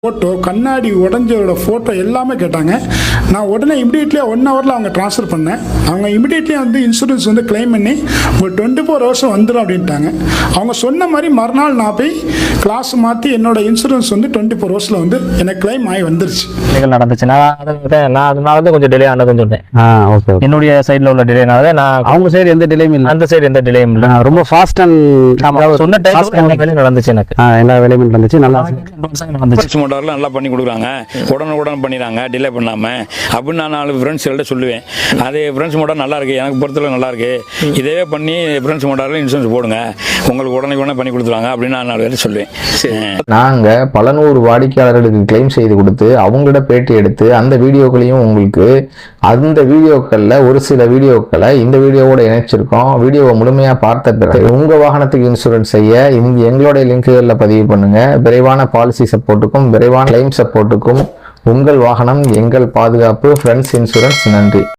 Photo, கண்ணாடி உடஞ்சோட photo எல்லாமே கேட்டாங்க. நான் உடனே இமிடியேட்லியாக 1 ஹவரில் அவங்க ட்ரான்ஸ்ஃபர் பண்ணேன். அவங்க இமிடியேட்லியாக வந்து இன்சூரன்ஸ் வந்து கிளைம் பண்ணி ஒரு 24 ஹவர்ஸ் வந்துடும் அப்படின்ட்டாங்க. அவங்க சொன்ன மாதிரி மறுநாள் நான் போய் கிளாஸ் மாற்றி என்னோட இன்சூரன்ஸ் வந்து 24 ஹவர்ஸில் வந்து எனக்கு கிளைம் ஆகி வந்துருச்சு. நடந்துச்சு. நான் அதனால தான் கொஞ்சம் டிலே ஆனதுன்னு சொன்னேன். ஓகே. என்னுடைய சைடில் உள்ள டிலேனால நான் அவங்க சைடு எந்த டிலேயும் இல்லை, அந்த சைடு எந்த டிலேயும் இல்லை. ரொம்ப ஃபாஸ்ட் அண்ட் சொன்ன டைம் நடந்துச்சு. எனக்கு எல்லா வேலையும் நடந்துச்சு. நல்லா வந்துச்சு. நல்லா பண்ணி கொடுக்குறாங்க, உடனுக்குடன் பண்ணிடுறாங்க, டிலே பண்ணாமல் அப்படின்னு நான் 4 ஃப்ரெண்ட்ஸ்கிட்ட சொல்லுவேன். அது ஃப்ரெண்ட்ஸ் மோட்டார் நல்லா இருக்குது, எனக்கு பொறுத்தவரை நல்லா இருக்குது, இதே பண்ணி ஃப்ரெண்ட்ஸ் மோட்டாரில் இன்சூரன்ஸ் போடுங்க, உங்களுக்கு உடனே பண்ணி கொடுத்துருவாங்க அப்படின்னு நான் 4 பேர் சொல்லுவேன். நாங்கள் பல நூறு வாடிக்கையாளர்களுக்கு கிளைம் செய்து கொடுத்து அவங்களோட பேட்டி எடுத்து அந்த வீடியோக்களையும் உங்களுக்கு அந்த வீடியோக்களில் ஒரு சில வீடியோக்களை இந்த வீடியோவோட இணைச்சிருக்கோம். வீடியோவை முழுமையாக பார்த்த பிறகு உங்கள் வாகனத்துக்கு இன்சூரன்ஸ் செய்ய எங்களுடைய லிங்க்குகளில் பதிவு பண்ணுங்க. விரைவான பாலிசி சப்போர்ட்டுக்கும் விரைவான கிளைம் சப்போர்ட்டுக்கும் உங்கள் வாகனம் எங்கள் பாதுகாப்பு. Friends insurance. நன்றி.